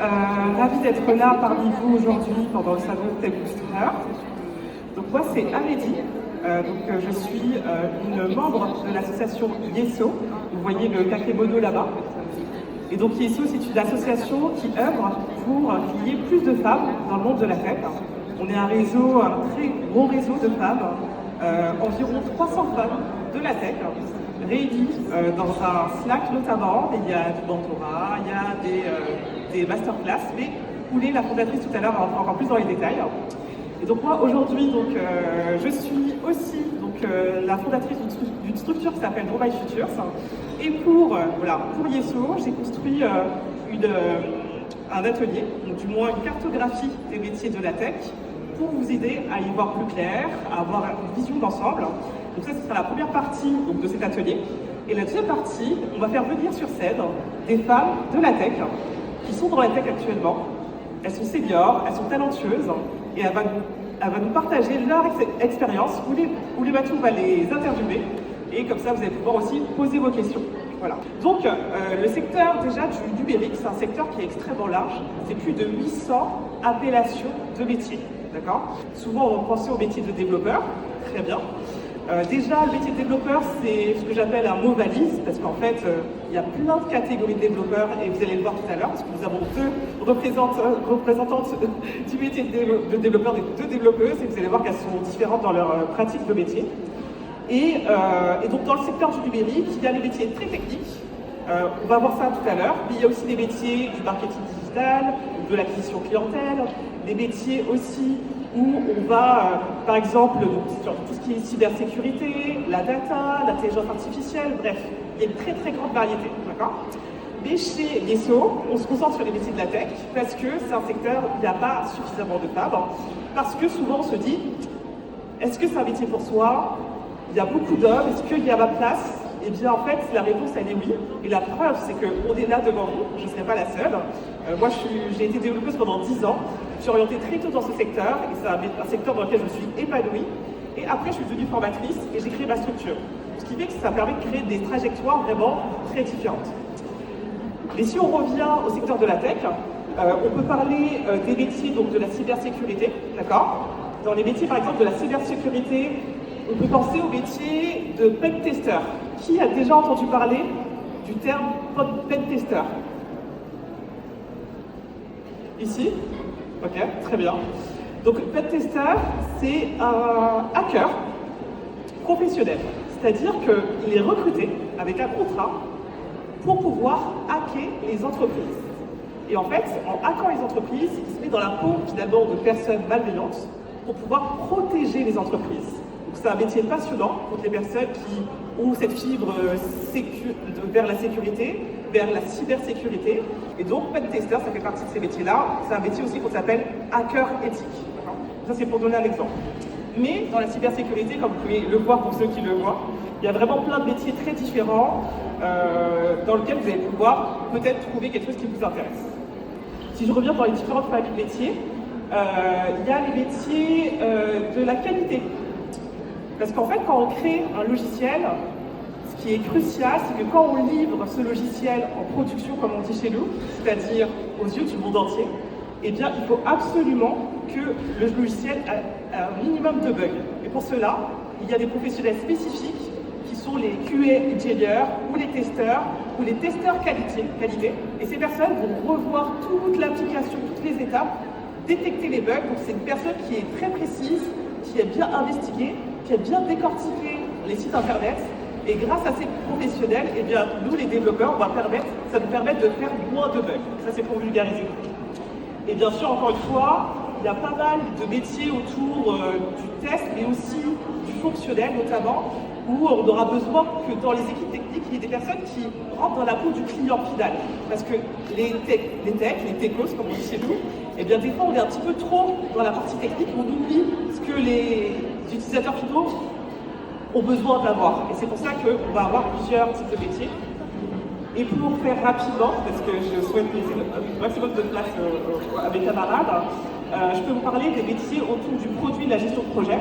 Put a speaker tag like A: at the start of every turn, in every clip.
A: Ravie d'être là parmi vous aujourd'hui pendant le salon Tech Booster. Donc moi c'est Amélie, je suis une membre de l'association Yeso. Vous voyez le kakémono là-bas. Et donc Yeso c'est une association qui œuvre pour qu'il y ait plus de femmes dans le monde de la tech. On est un très gros réseau de femmes, environ 300 femmes de la tech, réunies dans un Slack notamment. Il y a du mentorat, il y a des masterclass, mais Oulé, la fondatrice tout à l'heure, va encore plus dans les détails. Et donc moi aujourd'hui, je suis aussi la fondatrice d'une structure qui s'appelle Draw My Futures. Et pour Yeso, j'ai construit un atelier, donc du moins une cartographie des métiers de la tech, pour vous aider à y voir plus clair, à avoir une vision d'ensemble. Donc ça, ce sera la première partie de cet atelier. Et la deuxième partie, on va faire venir sur scène des femmes de la tech qui sont dans la tech actuellement. Elles sont seniors, elles sont talentueuses, et elle va nous partager leur expérience. Oulé Matou va les interviewer, et comme ça, vous allez pouvoir aussi poser vos questions. Voilà. Donc, le secteur déjà du numérique, c'est un secteur qui est extrêmement large. C'est plus de 800 appellations de métiers. D'accord ? Souvent, on pense au métier de développeur. Très bien. Déjà, le métier de développeur, c'est ce que j'appelle un mot valise, parce qu'en fait, il y a plein de catégories de développeurs, et vous allez le voir tout à l'heure, parce que nous avons deux représentantes du métier de développeur, deux développeuses, et vous allez voir qu'elles sont différentes dans leur pratique de métier. Et donc, dans le secteur du numérique, il y a les métiers très techniques, on va voir ça tout à l'heure, mais il y a aussi les métiers du marketing digital, de l'acquisition clientèle, des métiers aussi où on va, par exemple, sur tout ce qui est cybersécurité, la data, l'intelligence artificielle, bref, il y a une très très grande variété, d'accord ? Mais chez Yeso, on se concentre sur les métiers de la tech parce que c'est un secteur où il n'y a pas suffisamment de femmes, parce que souvent on se dit, est-ce que c'est un métier pour soi ? Il y a beaucoup d'hommes, est-ce qu'il y a ma place ? Eh bien, en fait, la réponse, elle est oui. Et la preuve, c'est qu'on est là devant vous. Je ne serai pas la seule. Moi, j'ai été développeuse pendant 10 ans. Je suis orientée très tôt dans ce secteur. Et c'est un secteur dans lequel je suis épanouie. Et après, je suis devenue formatrice et j'ai créé ma structure. Ce qui fait que ça permet de créer des trajectoires vraiment très différentes. Et si on revient au secteur de la tech, on peut parler des métiers donc, de la cybersécurité. D'accord ? Dans les métiers, par exemple, de la cybersécurité, on peut penser au métier de pen tester. Qui a déjà entendu parler du terme pen tester ? Ici ? Ok, très bien. Donc, pen tester, c'est un hacker professionnel. C'est-à-dire qu'il est recruté avec un contrat pour pouvoir hacker les entreprises. Et en fait, en hackant les entreprises, il se met dans la peau finalement de personnes malveillantes pour pouvoir protéger les entreprises. C'est un métier passionnant pour les personnes qui ont cette fibre vers la sécurité, vers la cybersécurité. Et donc, pen tester, ça fait partie de ces métiers-là. C'est un métier aussi qu'on s'appelle hacker éthique. Ça, c'est pour donner un exemple. Mais dans la cybersécurité, comme vous pouvez le voir pour ceux qui le voient, il y a vraiment plein de métiers très différents dans lesquels vous allez pouvoir peut-être trouver quelque chose qui vous intéresse. Si je reviens dans les différentes familles de métiers, il y a les métiers de la qualité. Parce qu'en fait, quand on crée un logiciel, ce qui est crucial, c'est que quand on livre ce logiciel en production, comme on dit chez nous, c'est-à-dire aux yeux du monde entier, eh bien, il faut absolument que le logiciel ait un minimum de bugs. Et pour cela, il y a des professionnels spécifiques qui sont les QA engineers ou les testeurs qualité. Et ces personnes vont revoir toute l'application, toutes les étapes, détecter les bugs. Donc c'est une personne qui est très précise, qui a bien investigué, qui a bien décortiqué les sites internet, et grâce à ces professionnels, eh bien, nous les développeurs, ça nous permet de faire moins de bugs. Ça c'est pour vulgariser. Et bien sûr, encore une fois, il y a pas mal de métiers autour du test, mais aussi du fonctionnel notamment, où on aura besoin que dans les équipes techniques, il y ait des personnes qui rentrent dans la peau du client final. Parce que les techos, comme on dit chez nous, eh bien des fois on est un petit peu trop dans la partie technique, on oublie ce que les utilisateurs finaux ont besoin d'avoir. Et c'est pour ça qu'on va avoir plusieurs types de métiers. Et pour faire rapidement, parce que je souhaite laisser le maximum de place à mes camarades, je peux vous parler des métiers autour du produit de la gestion de projet,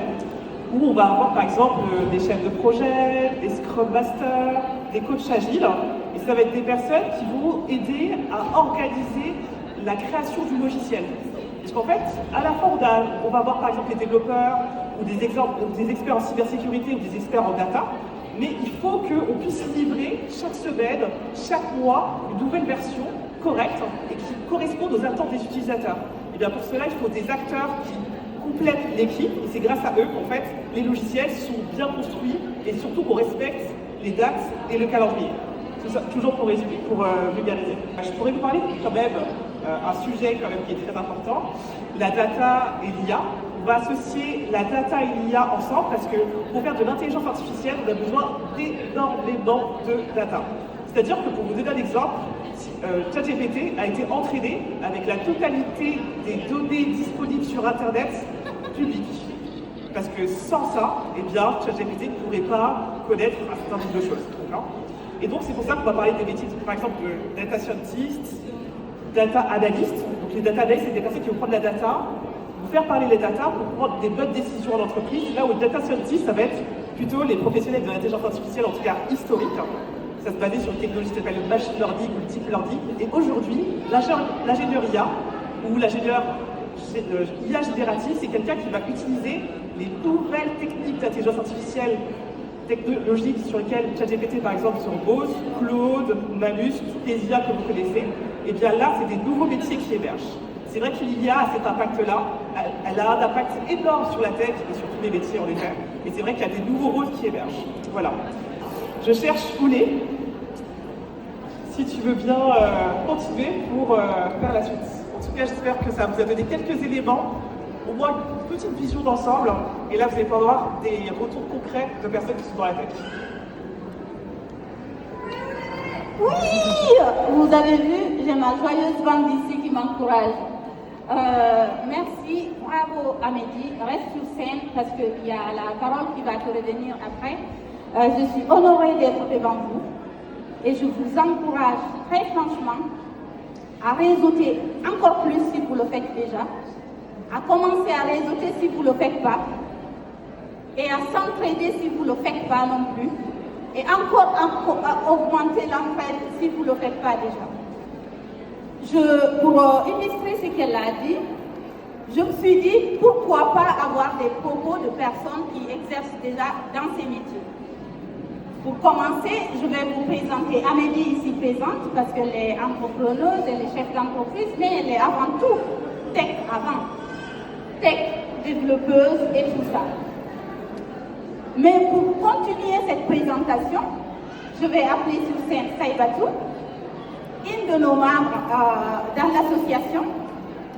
A: où on va avoir par exemple des chefs de projet, des Scrum Masters, des coachs agiles, et ça va être des personnes qui vont aider à organiser la création du logiciel. Parce qu'en fait, à la fois on va voir par exemple les développeurs ou des experts en cybersécurité ou des experts en data, mais il faut qu'on puisse livrer chaque semaine, chaque mois, une nouvelle version correcte et qui corresponde aux attentes des utilisateurs. Et bien pour cela, il faut des acteurs qui complètent l'équipe et c'est grâce à eux qu'en fait les logiciels sont bien construits et surtout qu'on respecte les dates et le calendrier. C'est ça, toujours pour résumer, pour vulgariser. Je pourrais vous parler quand même un sujet quand même qui est très important, la data et l'IA. On va associer la data et l'IA ensemble parce que pour faire de l'intelligence artificielle, on a besoin d'énormément de data. C'est-à-dire que pour vous donner un exemple, ChatGPT a été entraîné avec la totalité des données disponibles sur Internet publiques. Parce que sans ça, eh bien, ChatGPT ne pourrait pas connaître un certain nombre de choses. Et donc c'est pour ça qu'on va parler des métiers, par exemple, de data scientist, data analyst. Donc les data analysts, c'est des personnes qui vont prendre la data, vous faire parler les data pour prendre des bonnes décisions en entreprise. Là où le data scientist, ça va être plutôt les professionnels de l'intelligence artificielle, en tout cas historique. Ça se basait sur une technologie qui s'appelle le machine learning ou le deep learning. Et aujourd'hui, l'ingénieur IA ou l'ingénieur IA générative, c'est quelqu'un qui va utiliser les nouvelles techniques d'intelligence artificielle technologiques sur lesquelles ChatGPT par exemple se repose, Claude, Manus, toutes les IA que vous connaissez. Et bien là, c'est des nouveaux métiers qui émergent. C'est vrai que l'IA a cet impact-là, elle a un impact énorme sur la tech et sur tous les métiers en effet. Et c'est vrai qu'il y a des nouveaux rôles qui émergent. Voilà. Je cherche Oulé, si tu veux bien continuer pour faire la suite. En tout cas, j'espère que ça vous a donné quelques éléments, au moins une petite vision d'ensemble. Et là, vous allez pouvoir avoir des retours concrets de personnes qui sont dans la tech.
B: Oui, vous avez vu, j'ai ma joyeuse bande ici qui m'encourage. Merci, bravo Amédi, reste sur scène parce qu'il y a la parole qui va te revenir après. Je suis honorée d'être devant vous et je vous encourage très franchement à réseauter encore plus si vous le faites déjà, à commencer à réseauter si vous ne le faites pas et à s'entraider si vous ne le faites pas non plus et encore à augmenter l'entraide si vous ne le faites pas déjà. Pour illustrer ce qu'elle a dit, je me suis dit pourquoi pas avoir des propos de personnes qui exercent déjà dans ces métiers. Pour commencer, je vais vous présenter Amélie ici présente parce qu'elle est entrepreneuse, elle est chef d'entreprise, mais elle est avant tout tech développeuse et tout ça. Mais pour continuer cette présentation, je vais appeler sur scène Saïbatou, une de nos membres dans l'association,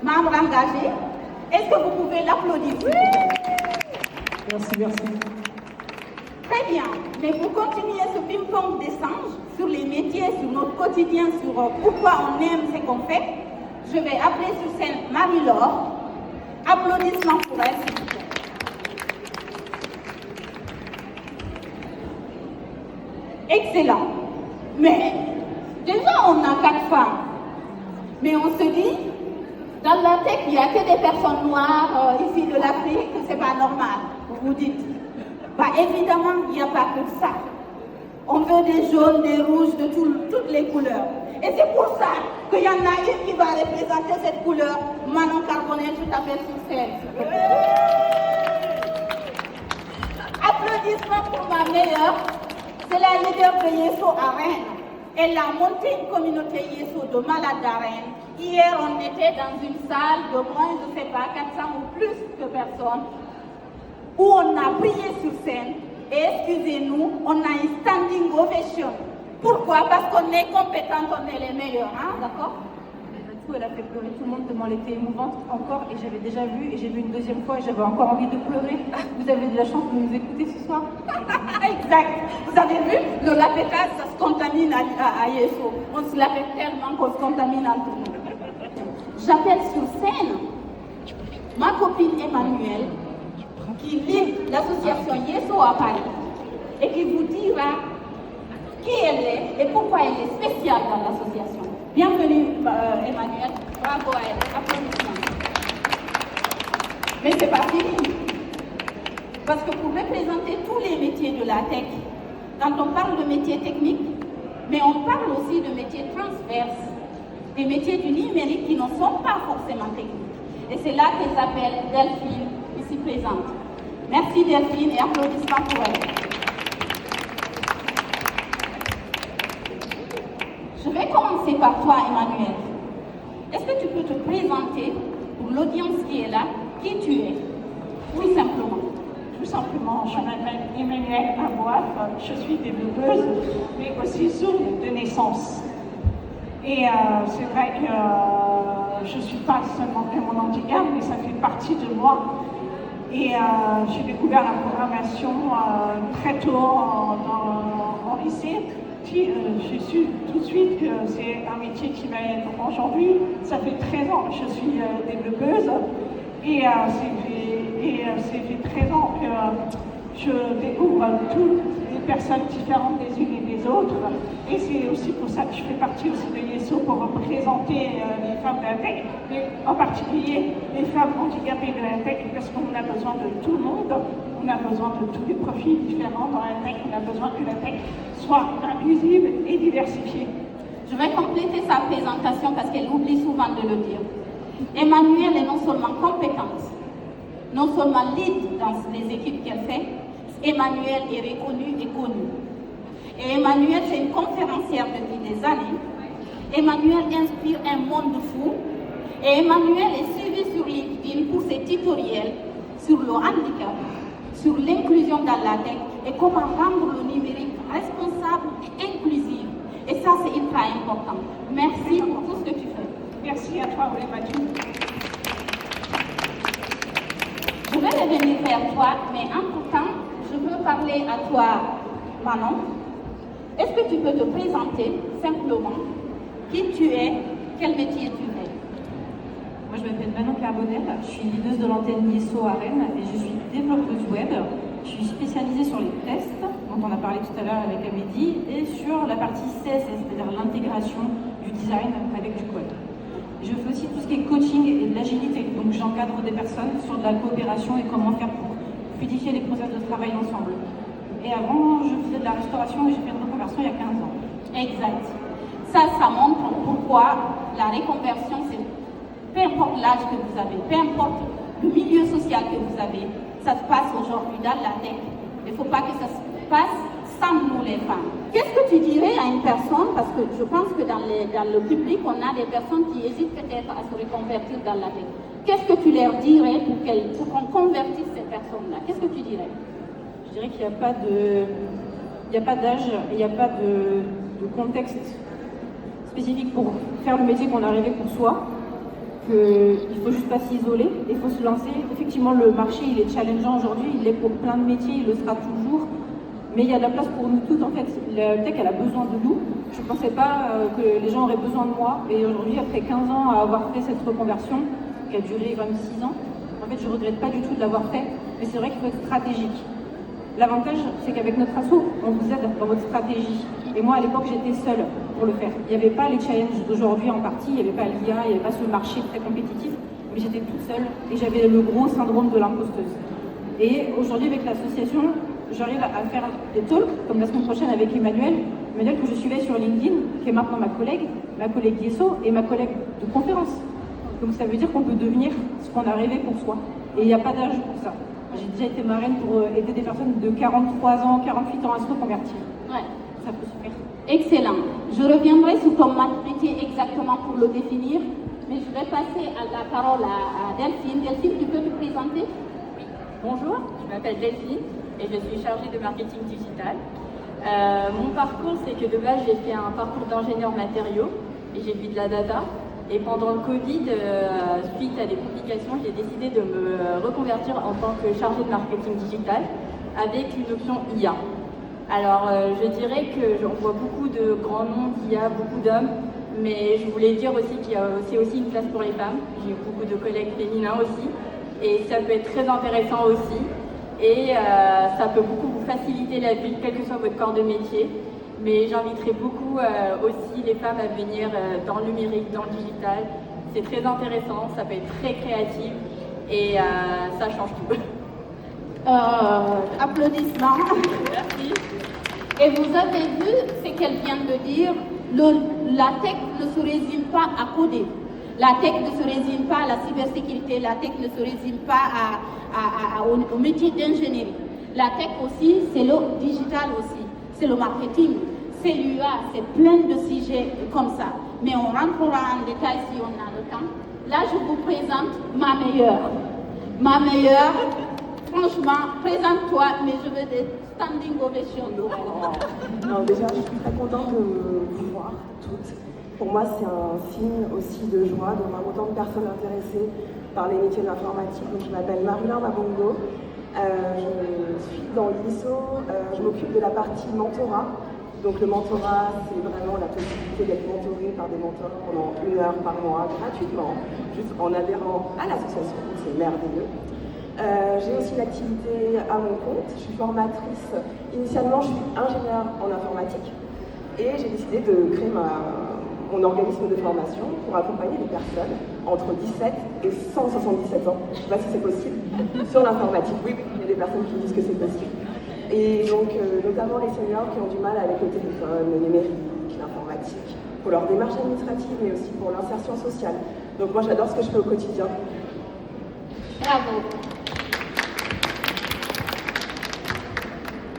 B: membre engagé. Est-ce que vous pouvez l'applaudir?
A: Merci.
B: Très bien. Mais pour continuer ce ping-pong d'échange sur les métiers, sur notre quotidien, sur pourquoi on aime ce qu'on fait, je vais appeler sur scène Marie-Laure. Applaudissements pour elle, s'il vous plaît. Excellent. Mais déjà, on a 4 femmes. Mais on se dit, dans la tech, il n'y a que des personnes noires ici de l'Afrique, c'est pas normal. Vous vous dites. Bah évidemment, il n'y a pas que ça. On veut des jaunes, des rouges, de toutes les couleurs. Et c'est pour ça qu'il y en a une qui va représenter cette couleur. Manon Carbonel, je t'appelle sur scène. Applaudissements pour ma meilleure. C'est la leader de Yeso à Rennes. Elle a monté une communauté Yeso de malades à Rennes. Hier, on était dans une salle de moins, je ne sais pas, 400 ou plus de personnes, où on a prié sur scène. Et excusez-nous, on a une standing ovation. Pourquoi? Parce qu'on est compétents, on est les meilleurs, hein, d'accord?
C: Du coup, elle a fait pleurer tout le monde tellement elle était émouvante encore, et j'avais déjà vu, et j'ai vu une deuxième fois, et j'avais encore envie de pleurer. Vous avez de la chance de nous écouter ce soir.
B: Exact. Vous avez vu, le lapétage, ça se contamine à Yeso. On se la fait tellement qu'on se contamine entre nous. J'appelle sur scène ma copine Emmanuelle, qui lit l'association Yeso à Paris, et qui vous dira qui elle est et pourquoi elle est spéciale dans l'association. Bienvenue Emmanuelle, bravo à elle, applaudissements. Mais c'est pas fini. Parce que pour représenter tous les métiers de la tech, quand on parle de métiers techniques, mais on parle aussi de métiers transverses. des métiers du numérique qui ne sont pas forcément techniques. Et c'est là qu'elles appellent Delphine, ici présente. Merci Delphine et applaudissements pour elle. Je vais commencer par toi, Emmanuel. Est-ce que tu peux te présenter pour l'audience qui est là, qui tu es, tout simplement?
D: Tout simplement, je m'appelle Emmanuelle Aboif, je suis développeuse, mais aussi sourde de naissance. Et c'est vrai que je ne suis pas seulement de mon handicap, mais ça fait partie de moi. Et j'ai découvert la programmation très tôt en lycée. J'ai su tout de suite que c'est un métier qui va être aujourd'hui. Ça fait 13 ans que je suis développeuse et c'est fait 13 ans que je découvre toutes les personnes différentes des unes et des autres. Et c'est aussi pour ça que je fais partie aussi de YESO pour représenter les femmes de la tech, mais en particulier les femmes handicapées de la tech, parce qu'on a besoin de tout le monde. On a besoin de tous les profils différents dans la tech. On a besoin que la tech soit inclusive et diversifiée.
B: Je vais compléter sa présentation parce qu'elle oublie souvent de le dire. Emmanuelle est non seulement compétente, non seulement lead dans les équipes qu'elle fait, Emmanuelle est reconnue et connue. Et Emmanuelle, c'est une conférencière depuis des années. Emmanuelle inspire un monde fou. Et Emmanuelle est suivie sur LinkedIn pour ses tutoriels sur le handicap, sur l'inclusion dans la tech et comment rendre le numérique responsable et inclusif. Et ça, c'est hyper important. Merci pour tout ce que tu fais.
D: Merci à toi, Mathieu.
B: Je vais revenir vers toi, mais entre-temps, je veux parler à toi, Manon. Est-ce que tu peux te présenter simplement qui tu es, quel métier tu fais?
C: Moi, je m'appelle Manon Carbonel, je suis leaduse de l'antenne YESO à Rennes et je suis développeuse web. Je suis spécialisée sur les tests, dont on a parlé tout à l'heure avec Amélie, et sur la partie CSS, c'est-à-dire l'intégration du design avec du code. Je fais aussi tout ce qui est coaching et de l'agilité, donc j'encadre des personnes sur de la coopération et comment faire pour fluidifier les process de travail ensemble. Et avant, je faisais de la restauration et j'ai fait une reconversion il y a 15 ans.
B: Exact. Ça montre pourquoi la reconversion, c'est peu importe l'âge que vous avez, peu importe le milieu social que vous avez, ça se passe aujourd'hui dans la tech. Il ne faut pas que ça se passe sans nous les femmes. Qu'est-ce que tu dirais à une personne, parce que je pense que dans le public, on a des personnes qui hésitent peut-être à se reconvertir dans la tech. Qu'est-ce que tu leur dirais pour qu'on convertisse ces personnes-là? Qu'est-ce que tu dirais?
C: Je dirais qu'il n'y a pas d'âge, il n'y a pas de contexte spécifique pour faire le métier qu'on a rêvé pour soi. Il ne faut juste pas s'isoler, il faut se lancer. Effectivement, le marché, il est challengeant aujourd'hui, il l'est pour plein de métiers, il le sera toujours. Mais il y a de la place pour nous toutes, en fait. La tech, elle a besoin de nous. Je ne pensais pas que les gens auraient besoin de moi. Et aujourd'hui, après 15 ans à avoir fait cette reconversion, qui a duré 26 ans, en fait, je ne regrette pas du tout de l'avoir fait. Mais c'est vrai qu'il faut être stratégique. L'avantage, c'est qu'avec notre asso, on vous aide dans votre stratégie. Et moi, à l'époque, j'étais seule pour le faire. Il n'y avait pas les challenges d'aujourd'hui en partie, il n'y avait pas l'IA, il n'y avait pas ce marché très compétitif. Mais j'étais toute seule et j'avais le gros syndrome de l'imposteuse. Et aujourd'hui, avec l'association, j'arrive à faire des talks, comme la semaine prochaine avec Emmanuelle que je suivais sur LinkedIn, qui est maintenant ma collègue YESO et ma collègue de conférence. Donc ça veut dire qu'on peut devenir ce qu'on a rêvé pour soi. Et il n'y a pas d'âge pour ça. J'ai déjà été marraine pour aider des personnes de 43 ans, 48 ans à se reconvertir.
B: Ouais.
C: Ça peut se faire.
B: Excellent. Je reviendrai sur ton maturité exactement pour le définir, mais je vais passer la parole à Delphine. Delphine, tu peux te présenter?
E: Oui. Bonjour, je m'appelle Delphine et je suis chargée de marketing digital. Mon parcours, c'est que de base, j'ai fait un parcours d'ingénieur matériaux et j'ai fait de la data. Et pendant le Covid, suite à des publications, j'ai décidé de me reconvertir en tant que chargée de marketing digital avec une option IA. Alors, je dirais que j'en vois beaucoup de grands noms d'IA, beaucoup d'hommes, mais je voulais dire aussi qu'il y a aussi une place pour les femmes. J'ai beaucoup de collègues féminins aussi, et ça peut être très intéressant aussi. Et ça peut beaucoup vous faciliter la vie, quel que soit votre corps de métier. Mais j'inviterai beaucoup aussi les femmes à venir dans le numérique, dans le digital. C'est très intéressant, ça peut être très créatif et ça change tout.
B: Applaudissements.
E: Merci.
B: Et vous avez vu ce qu'elle vient de dire, La tech ne se résume pas à coder. La tech ne se résume pas à la cybersécurité. La tech ne se résume pas au métier d'ingénierie. La tech aussi, c'est le digital aussi. C'est le marketing. C'est l'UA. C'est plein de sujets comme ça. Mais on rentrera en détail si on a le temps. Là, je vous présente ma meilleure. Ma meilleure, franchement, présente-toi, mais je veux des standing ovations pour elle.
F: Alors déjà, je suis très contente de vous voir toutes. Pour moi, c'est un signe aussi de joie de voir autant de personnes intéressées par les métiers de l'informatique. Donc, je m'appelle Marilyn Mabongo. Je suis dans l'ISO. Je m'occupe de la partie mentorat. Donc, le mentorat, c'est vraiment la possibilité d'être mentoré par des mentors pendant 1 heure par mois, gratuitement, juste en adhérant à l'association. C'est merveilleux. J'ai aussi une activité à mon compte. Je suis formatrice. Initialement, je suis ingénieure en informatique et j'ai décidé de créer mon organisme de formation pour accompagner les personnes entre 17 et 177 ans. Je ne sais pas si c'est possible sur l'informatique. Oui, il y a des personnes qui disent que c'est possible. Et donc, notamment les seniors qui ont du mal avec le téléphone, le numérique, l'informatique, pour leur démarche administrative, mais aussi pour l'insertion sociale. Donc moi, j'adore ce que je fais au quotidien.
B: Bravo.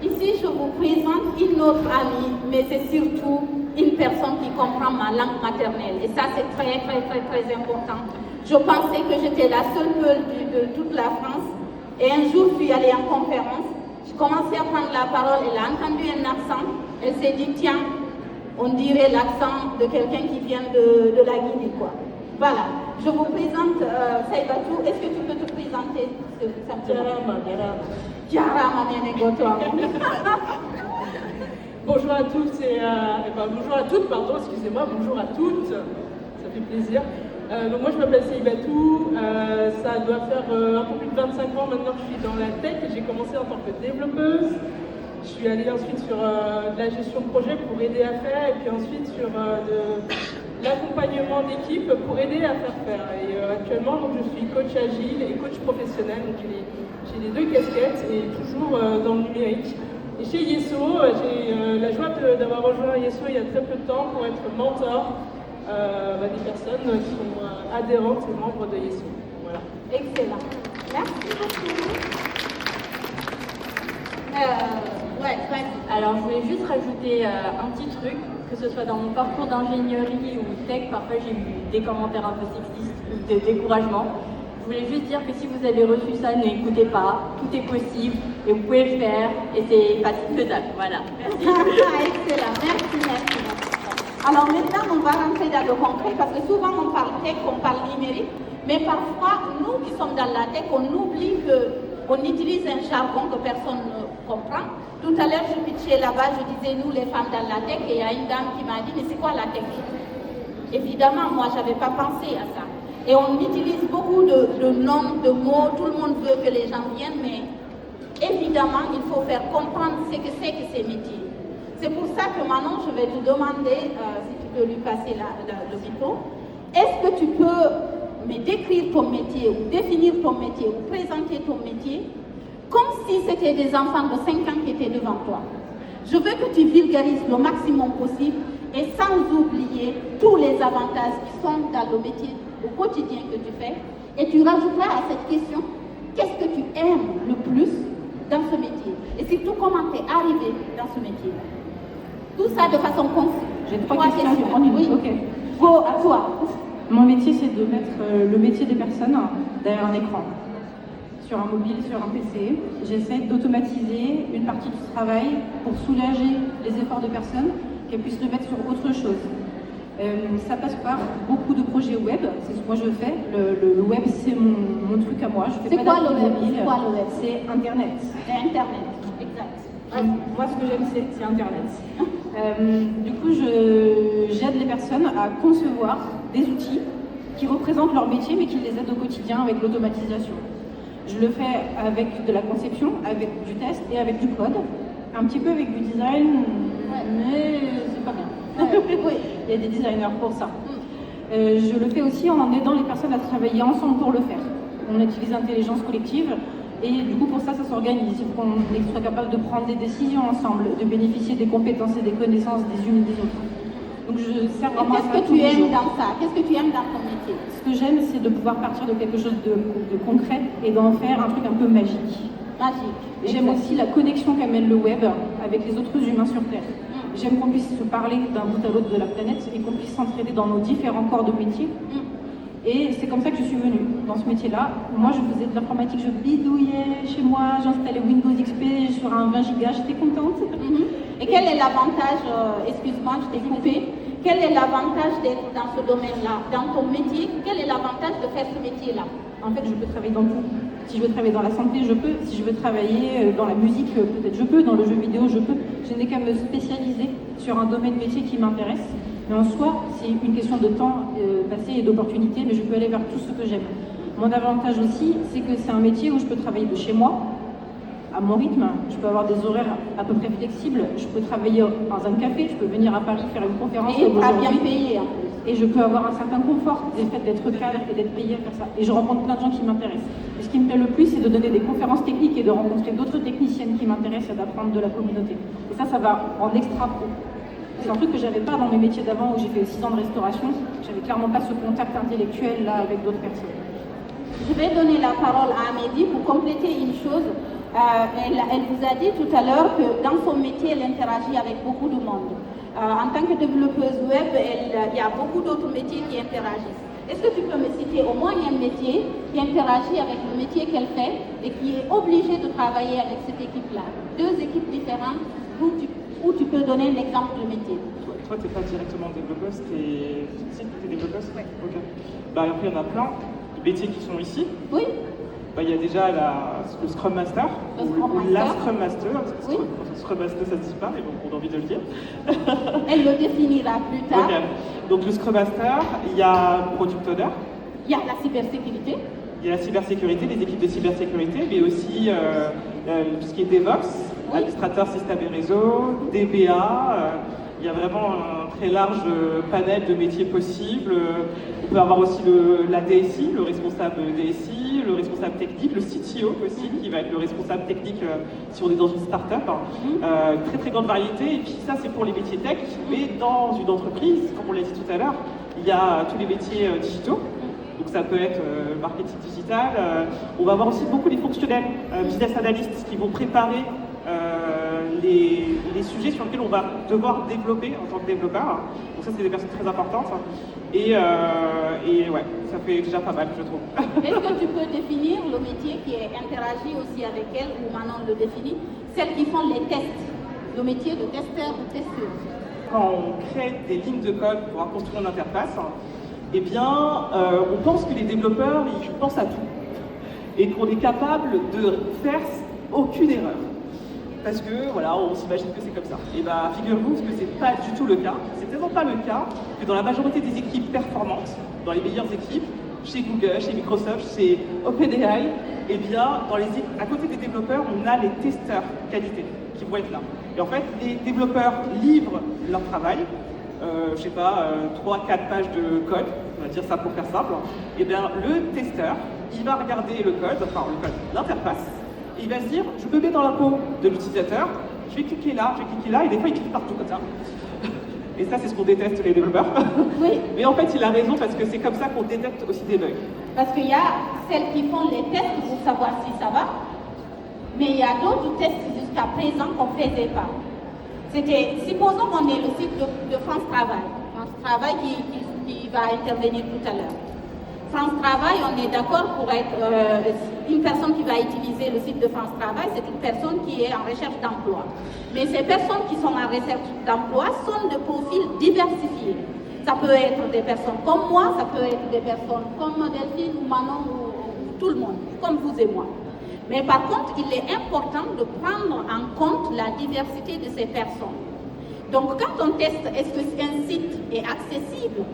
B: Ici, je vous présente une autre amie, mais c'est surtout une personne qui comprend ma langue maternelle. Et ça, c'est très, très, très, très important. Je pensais que j'étais la seule peule de toute la France. Et un jour, je suis allée en conférence. Je commençais à prendre la parole. Elle a entendu un accent. Elle s'est dit, tiens, on dirait l'accent de quelqu'un qui vient de la Guinée, quoi. Voilà. Je vous présente Saïbatou. Est-ce que tu peux te présenter simplement? Jarama,
G: Bonjour à tous bonjour à toutes, pardon, excusez-moi, bonjour à toutes, ça fait plaisir. Donc moi je m'appelle Saïbatou, ça doit faire un peu plus de 25 ans maintenant que je suis dans la tech et j'ai commencé en tant que développeuse. Je suis allée ensuite sur de la gestion de projet pour aider à faire et puis ensuite sur de l'accompagnement d'équipe pour aider à faire. Et actuellement donc, je suis coach agile et coach professionnel, donc j'ai les deux casquettes et toujours dans le numérique. Et chez Yeso, j'ai la joie d'avoir rejoint Yeso il y a très peu de temps pour être mentor des personnes qui sont adhérentes et membres de Yeso. Voilà.
B: Excellent. Merci beaucoup.
E: Alors, je voulais juste rajouter un petit truc, que ce soit dans mon parcours d'ingénierie ou tech, parfois j'ai eu des commentaires un peu sexistes ou de découragement. Je voulais juste dire que si vous avez reçu ça, n'écoutez pas, tout est possible et vous pouvez le faire et c'est facile faisable. Voilà. Merci.
B: Excellent, merci. Alors maintenant, on va rentrer dans le concret parce que souvent on parle tech, on parle numérique, mais parfois, nous qui sommes dans la tech, on oublie qu'on utilise un jargon que personne ne comprend. Tout à l'heure, je pitchais là-bas, je disais nous les femmes dans la tech et il y a une dame qui m'a dit mais c'est quoi la tech? Évidemment, moi, je n'avais pas pensé à ça. Et on utilise beaucoup de noms, de mots, tout le monde veut que les gens viennent, mais évidemment, il faut faire comprendre ce que c'est que ces métiers. C'est pour ça que maintenant, je vais te demander, si tu peux lui passer le micro, est-ce que tu peux me décrire ton métier, ou définir ton métier, ou présenter ton métier, comme si c'était des enfants de 5 ans qui étaient devant toi. Je veux que tu vulgarises le maximum possible, et sans oublier tous les avantages qui sont dans le métier au quotidien que tu fais, et tu rajouteras à cette question, qu'est-ce que tu aimes le plus dans ce métier, et surtout comment tu es arrivé dans ce métier. Tout ça de façon concise.
C: J'ai 3 questions en une.
B: Oui.
C: Ok.
B: Go à toi.
C: Mon métier, c'est de mettre le métier des personnes derrière un écran. Sur un mobile, sur un PC. J'essaie d'automatiser une partie du travail pour soulager les efforts de personnes, qu'elles puissent le mettre sur autre chose. Ça passe par beaucoup de projets web, c'est ce que moi je fais. Le web, c'est mon truc à moi.
B: C'est quoi le web?
C: C'est Internet.
B: C'est Internet, exact.
C: Moi, ce que j'aime, c'est Internet. Du coup, j'aide les personnes à concevoir des outils qui représentent leur métier, mais qui les aident au quotidien avec l'automatisation. Je le fais avec de la conception, avec du test et avec du code, un petit peu avec du design, mais c'est pas bien. Oui, il y a des designers pour ça. Je le fais aussi en aidant les personnes à travailler ensemble pour le faire. On utilise l'intelligence collective et du coup pour ça s'organise. Il faut qu'on soit capable de prendre des décisions ensemble, de bénéficier des compétences et des connaissances des unes et des autres. Donc je sers
B: Et
C: vraiment à ça
B: qu'est-ce que
C: tous
B: tu
C: les
B: aimes
C: jours.
B: dans ça? Qu'est-ce que tu aimes dans ton métier?
C: Ce que j'aime, c'est de pouvoir partir de quelque chose de concret et d'en faire un truc un peu magique.
B: Magique.
C: J'aime aussi la connexion qu'amène le web avec les autres humains sur Terre. J'aime qu'on puisse se parler d'un bout à l'autre de la planète et qu'on puisse s'entraider dans nos différents corps de métier. Et c'est comme ça que je suis venue dans ce métier-là. Moi, je faisais de l'informatique, je bidouillais chez moi, j'installais Windows XP sur un 20 Go, j'étais contente.
B: Et quel est l'avantage, excuse-moi, je t'ai coupé, quel est l'avantage d'être dans ce domaine-là, dans ton métier? Quel est l'avantage de faire ce métier-là?
C: En fait, je peux travailler dans tout. Si je veux travailler dans la santé, je peux. Si je veux travailler dans la musique, peut-être je peux. Dans le jeu vidéo, je peux. Je n'ai qu'à me spécialiser sur un domaine métier qui m'intéresse. Mais en soi, c'est une question de temps passé et d'opportunité, mais je peux aller vers tout ce que j'aime. Mon avantage aussi, c'est que c'est un métier où je peux travailler de chez moi, à mon rythme. Je peux avoir des horaires à peu près flexibles. Je peux travailler dans un café, je peux venir à Paris faire une conférence.
B: Et pas bien
C: aujourd'hui.
B: payé en plus.
C: Et je peux avoir un certain confort du fait d'être cadre et d'être payé à faire ça. Et je rencontre plein de gens qui m'intéressent. Et ce qui me plaît le plus, c'est de donner des conférences techniques et de rencontrer d'autres techniciennes qui m'intéressent et d'apprendre de la communauté. Et ça va en extra pro. C'est un truc que j'avais pas dans mes métiers d'avant où j'ai fait 6 ans de restauration. J'avais clairement pas ce contact intellectuel là avec d'autres personnes.
B: Je vais donner la parole à Amélie pour compléter une chose. Elle vous a dit tout à l'heure que dans son métier, elle interagit avec beaucoup de monde. En tant que développeuse web, il y a beaucoup d'autres métiers qui interagissent. Est-ce que tu peux me citer au moins un métier qui interagit avec le métier qu'elle fait et qui est obligé de travailler avec cette équipe-là? 2 équipes différentes où tu peux donner un exemple de métier.
A: Toi, tu n'es pas directement développeuse, tu es développeuse? Oui. Ok. Bah, après, il y en a plein de métiers qui sont ici.
B: Oui.
A: Bah, il y a déjà le Scrum Master, ou la Scrum Master.
B: Oui.
A: Scrum Master, ça ne se dit pas, mais bon, on a envie de le dire.
B: Elle le définira plus tard.
A: Okay. Donc, le Scrum Master, il y a Product Owner.
B: Il y a la cybersécurité.
A: Il y a la cybersécurité, les équipes de cybersécurité, mais aussi tout ce qui est DevOps, administrateur système et réseau, DBA. Il y a vraiment un très large panel de métiers possibles. On peut avoir aussi la DSI, le responsable DSI, le responsable technique, le CTO aussi, qui va être le responsable technique si on est dans une start-up. Très très grande variété. Et puis ça, c'est pour les métiers tech. Mais dans une entreprise, comme on l'a dit tout à l'heure, il y a tous les métiers digitaux. Donc ça peut être marketing digital. On va avoir aussi beaucoup les fonctionnels, business analysts qui vont préparer les sujets sur lesquels on va devoir développer en tant que développeur. Donc ça, c'est des personnes très importantes. Et ouais, ça fait déjà pas mal, je trouve.
B: Est-ce que tu peux définir le métier qui interagit aussi avec elle, ou Manon le définit, celles qui font les tests, le métier de testeur ou testeuse?
A: Quand on crée des lignes de code pour construire une interface, eh bien, on pense que les développeurs, ils pensent à tout. Et qu'on est capable de faire aucune erreur. Parce que, voilà, on s'imagine que c'est comme ça. Et bien, figurez-vous que c'est pas du tout le cas. C'est tellement pas le cas que dans la majorité des équipes performantes, dans les meilleures équipes, chez Google, chez Microsoft, chez OpenAI, eh bien, à côté des développeurs, on a les testeurs qualité qui vont être là. Et en fait, les développeurs livrent leur travail, je sais pas, 3-4 pages de code, on va dire ça pour faire simple. Et bien, le testeur, il va regarder le code, l'interface, et il va se dire, je me mets dans la peau de l'utilisateur, je vais cliquer là, et des fois il clique partout comme ça. Et ça, c'est ce qu'on déteste les développeurs.
B: Oui.
A: Mais en fait, il a raison parce que c'est comme ça qu'on détecte aussi des bugs.
B: Parce qu'il y a celles qui font les tests pour savoir si ça va, mais il y a d'autres tests jusqu'à présent qu'on ne faisait pas. Supposons qu'on est le site de France Travail. France Travail qui va intervenir tout à l'heure. France Travail, on est d'accord pour être une personne qui va utiliser le site de France Travail, c'est une personne qui est en recherche d'emploi. Mais ces personnes qui sont en recherche d'emploi sont de profils diversifiés. Ça peut être des personnes comme moi, ça peut être des personnes comme Delphine ou Manon ou tout le monde, comme vous et moi. Mais par contre, il est important de prendre en compte la diversité de ces personnes. Donc quand on teste, est-ce qu'un site est accessible?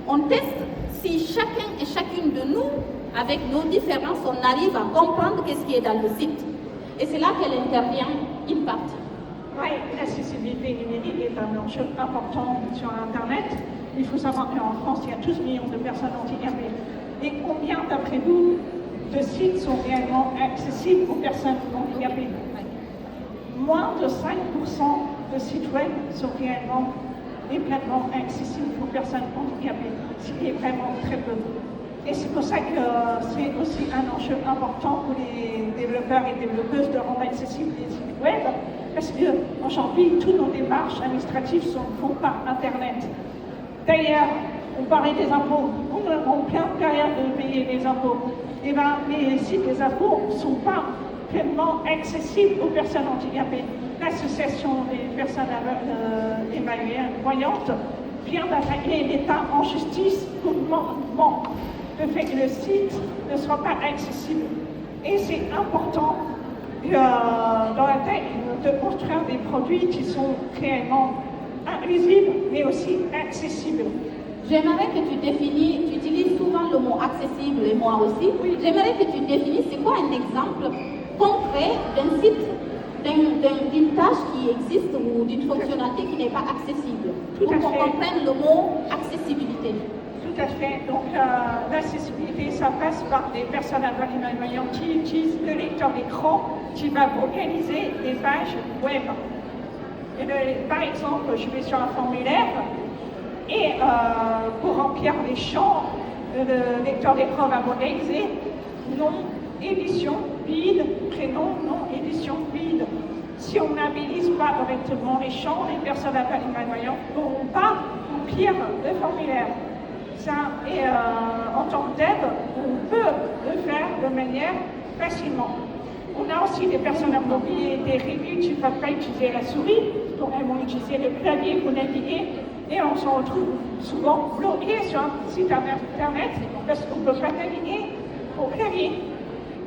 B: On teste si chacun et chacune de nous, avec nos différences, on arrive à comprendre qu'est-ce qui est dans le site. Et c'est là qu'elle intervient une partie.
D: Oui, l'accessibilité numérique est un enjeu important sur Internet. Il faut savoir qu'en France, il y a 12 millions de personnes handicapées. Et combien, d'après vous, de sites sont réellement accessibles aux personnes handicapées? Moins de 5% de sites web sont réellement est pleinement accessible aux personnes handicapées, ce qui est vraiment très peu. Et c'est pour ça que c'est aussi un enjeu important pour les développeurs et développeuses de rendre accessibles les sites web, parce qu'aujourd'hui, toutes nos démarches administratives sont faites par Internet. D'ailleurs, on parlait des impôts, on est en pleine période de payer les impôts. Et bien, les sites des impôts ne sont pas pleinement accessibles aux personnes handicapées. L'association des personnes évaluées voyantes vient d'attaquer l'État en justice pour le fait que le site ne soit pas accessible. Et c'est important dans la tech de construire des produits qui sont réellement inclusifs, mais aussi accessibles.
B: J'aimerais que tu définisses, tu utilises souvent le mot accessible et moi aussi. Oui. J'aimerais que tu définisses c'est quoi un exemple concret d'un site, d'une tâche qui existe ou d'une fonctionnalité qui n'est pas accessible. Pour qu'on comprenne le mot accessibilité.
D: Tout à fait. Donc l'accessibilité, ça passe par des personnes malvoyantes qui utilisent le lecteur d'écran qui va organiser des pages web. Et par exemple, je vais sur un formulaire et pour remplir les champs, le lecteur d'écran va m'organiser nom, édition, vide, prénom, nom, édition, vide. Si on n'habilite pas correctement les champs, les personnes malvoyantes ne pourront pas remplir le formulaire. Ça, et en tant que dev, on peut le faire de manière facilement. On a aussi des personnes à mobilité réduite qui ne peuvent pas utiliser la souris, donc elles vont utiliser le clavier pour naviguer, et on se retrouve souvent bloqué sur un site internet parce qu'on ne peut pas naviguer au clavier.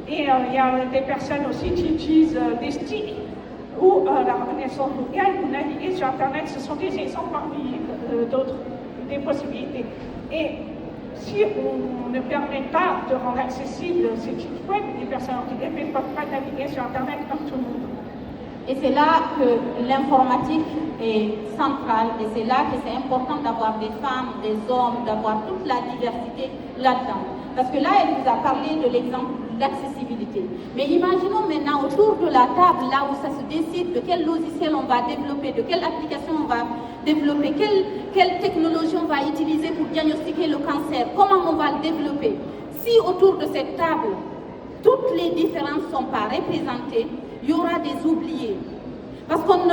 D: Et il y a des personnes aussi qui utilisent des sticks ou la reconnaissance vocale pour naviguer sur internet. Ce sont des exemples parmi d'autres, des possibilités. Et si on ne permet pas de rendre accessible ces sites web, les personnes handicapées ne peuvent pas naviguer sur internet comme tout le monde.
B: Et c'est là que l'informatique est centrale et c'est là que c'est important d'avoir des femmes, des hommes, d'avoir toute la diversité là-dedans. Parce que là, elle vous a parlé de l'exemple d'accessibilité. Mais imaginons maintenant autour de la table, là où ça se décide de quel logiciel on va développer, de quelle application on va développer, quelle technologie on va utiliser pour diagnostiquer le cancer, comment on va le développer. Si autour de cette table, toutes les différences ne sont pas représentées, il y aura des oubliés. Parce qu'on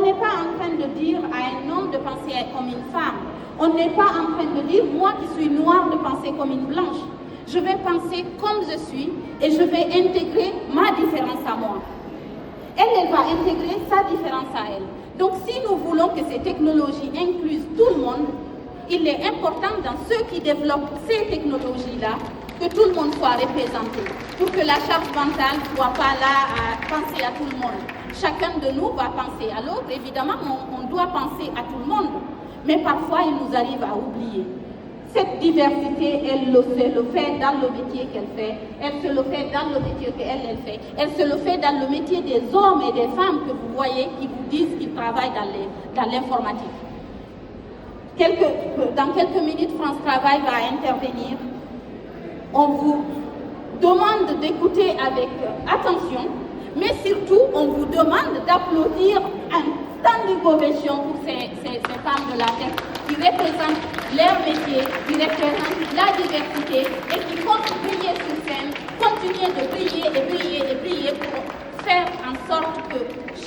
B: n'est pas en train de dire à un homme de penser comme une femme. On n'est pas en train de dire, moi qui suis noire, de penser comme une blanche. Je vais penser comme je suis et je vais intégrer ma différence à moi. Elle va intégrer sa différence à elle. Donc si nous voulons que ces technologies inclusent tout le monde, il est important dans ceux qui développent ces technologies-là que tout le monde soit représenté, pour que la charge mentale ne soit pas là à penser à tout le monde. Chacun de nous va penser à l'autre. Évidemment, on doit penser à tout le monde, mais parfois il nous arrive à oublier. Cette diversité, elle se le fait dans le métier qu'elle fait, elle se le fait dans le métier qu'elle fait, elle se le fait dans le métier des hommes et des femmes que vous voyez qui vous disent qu'ils travaillent dans l'informatique. Dans quelques minutes, France Travail va intervenir. On vous demande d'écouter avec attention, mais surtout, on vous demande d'applaudir un standing ovation pour ces femmes de la tech qui représentent leur métier, qui représentent la diversité et qui comptent briller sur scène, continuer de briller et briller et briller pour faire en sorte que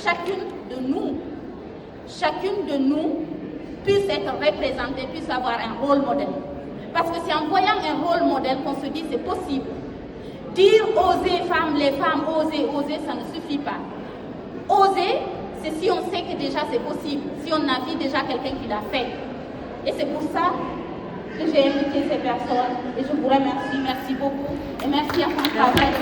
B: chacune de nous puisse être représentée, puisse avoir un rôle modèle. Parce que c'est en voyant un rôle modèle qu'on se dit c'est possible. Dire oser les femmes, oser, ça ne suffit pas. Oser, c'est si on sait que déjà c'est possible, si on a vu déjà quelqu'un qui l'a fait. Et c'est pour ça que j'ai invité ces personnes et je vous remercie, merci beaucoup et merci à France Travail.